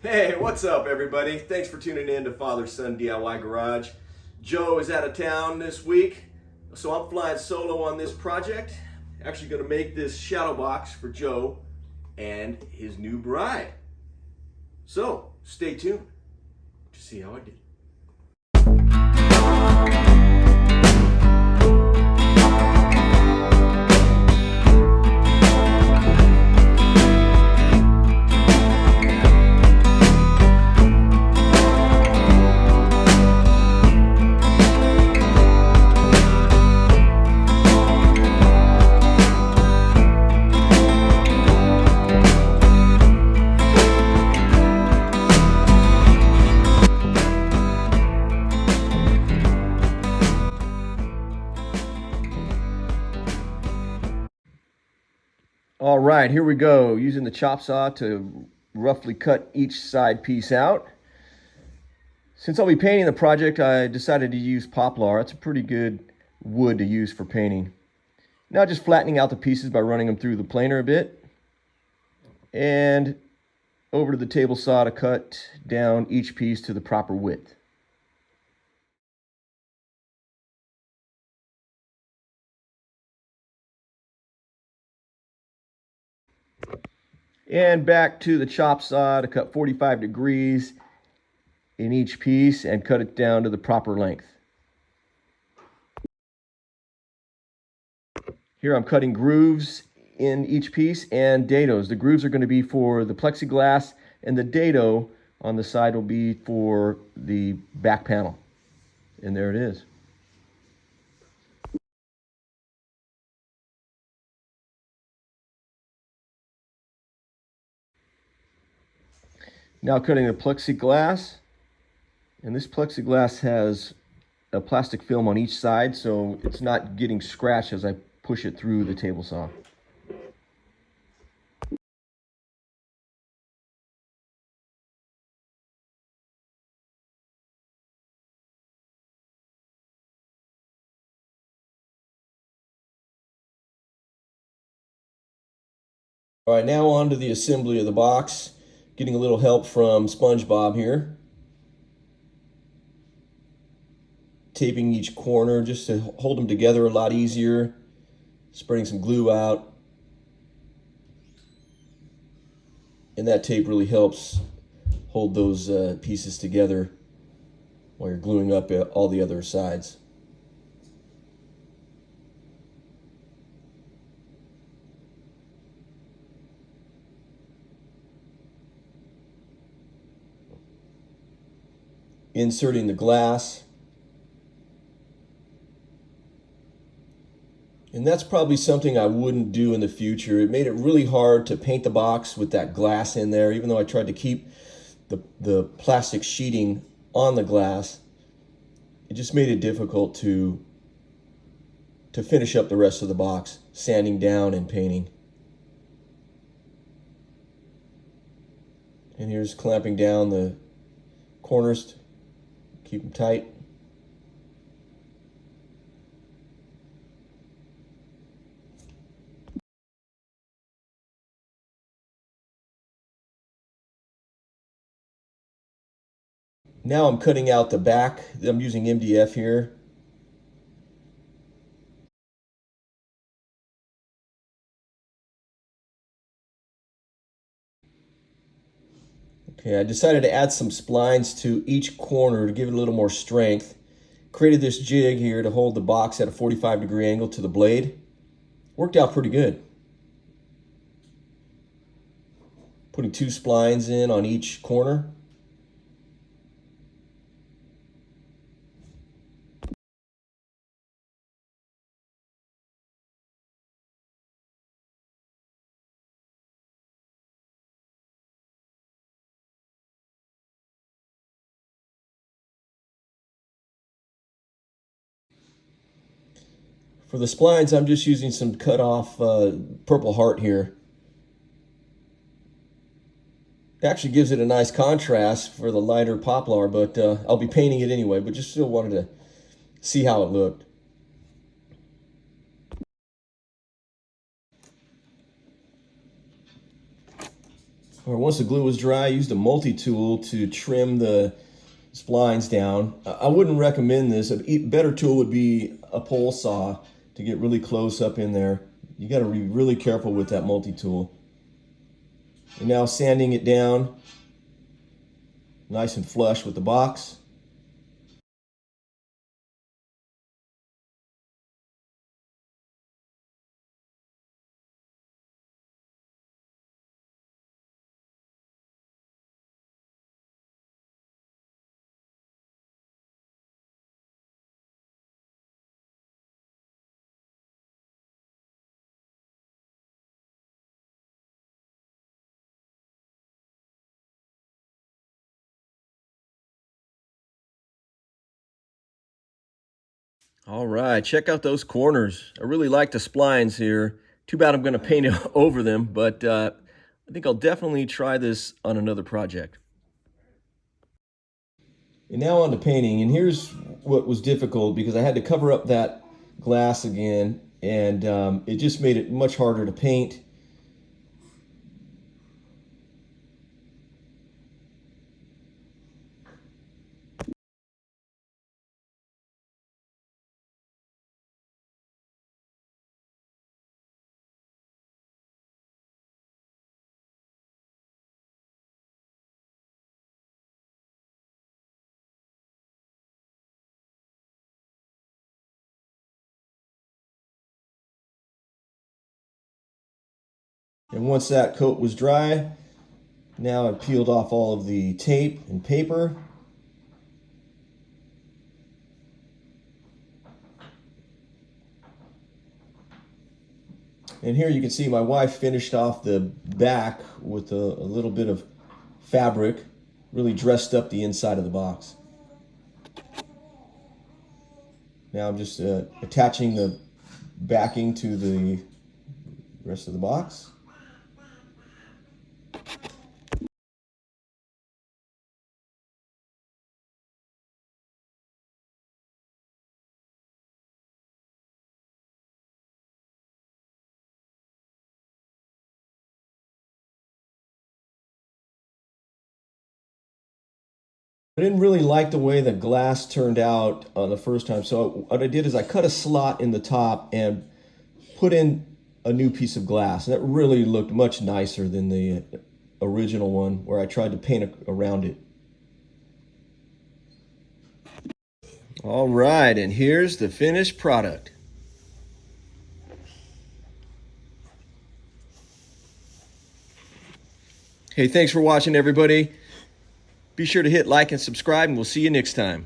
Hey, what's up everybody? Thanks for tuning in to Father's Son DIY Garage. Joe is out of town this week, so I'm flying solo on this project. Actually gonna make this shadow box for Joe and his new bride. So, stay tuned to see how I did. All right, here we go. Using the chop saw to roughly cut each side piece out. Since I'll be painting the project, I decided to use poplar. It's a pretty good wood to use for painting. Now just flattening out the pieces by running them through the planer a bit. And over to the table saw to cut down each piece to the proper width. And back to the chop saw to cut 45 degrees in each piece and cut it down to the proper length. Here I'm cutting grooves in each piece and dados. The grooves are going to be for the plexiglass, and the dado on the side will be for the back panel. And there it is. Now cutting the plexiglass, and this plexiglass has a plastic film on each side, so it's not getting scratched as I push it through the table saw. All right, now on to the assembly of the box. Getting a little help from SpongeBob here. Taping each corner just to hold them together a lot easier. Spreading some glue out. And that tape really helps hold those pieces together while you're gluing up all the other sides. Inserting the glass. And that's probably something I wouldn't do in the future. It made it really hard to paint the box with that glass in there, even though I tried to keep the plastic sheeting on the glass. It just made it difficult to finish up the rest of the box, sanding down and painting. And here's clamping down the corners. Keep them tight. Now I'm cutting out the back. I'm using MDF here. Okay, I decided to add some splines to each corner to give it a little more strength. Created this jig here to hold the box at a 45-degree angle to the blade. Worked out pretty good. Putting 2 splines in on each corner. For the splines, I'm just using some cut off Purple Heart here. It actually gives it a nice contrast for the lighter poplar, but I'll be painting it anyway, but just still wanted to see how it looked. Or once the glue was dry, I used a multi-tool to trim the splines down. I wouldn't recommend this. A better tool would be a pole saw to get really close up in there. You got to be really careful with that multi-tool. And now sanding it down nice and flush with the box. All right, check out those corners. I really like the splines here. Too bad I'm going to paint over them, but I think I'll definitely try this on another project. And now on to painting, and here's what was difficult because I had to cover up that glass again, and it just made it much harder to paint. And once that coat was dry, now I peeled off all of the tape and paper. And here you can see my wife finished off the back with a little bit of fabric, really dressed up the inside of the box. Now I'm just attaching the backing to the rest of the box. I didn't really like the way the glass turned out the first time, so what I did is I cut a slot in the top and put in a new piece of glass. And that really looked much nicer than the original one where I tried to paint around it. All right, and here's the finished product. Hey, thanks for watching, everybody. Be sure to hit like and subscribe, and we'll see you next time.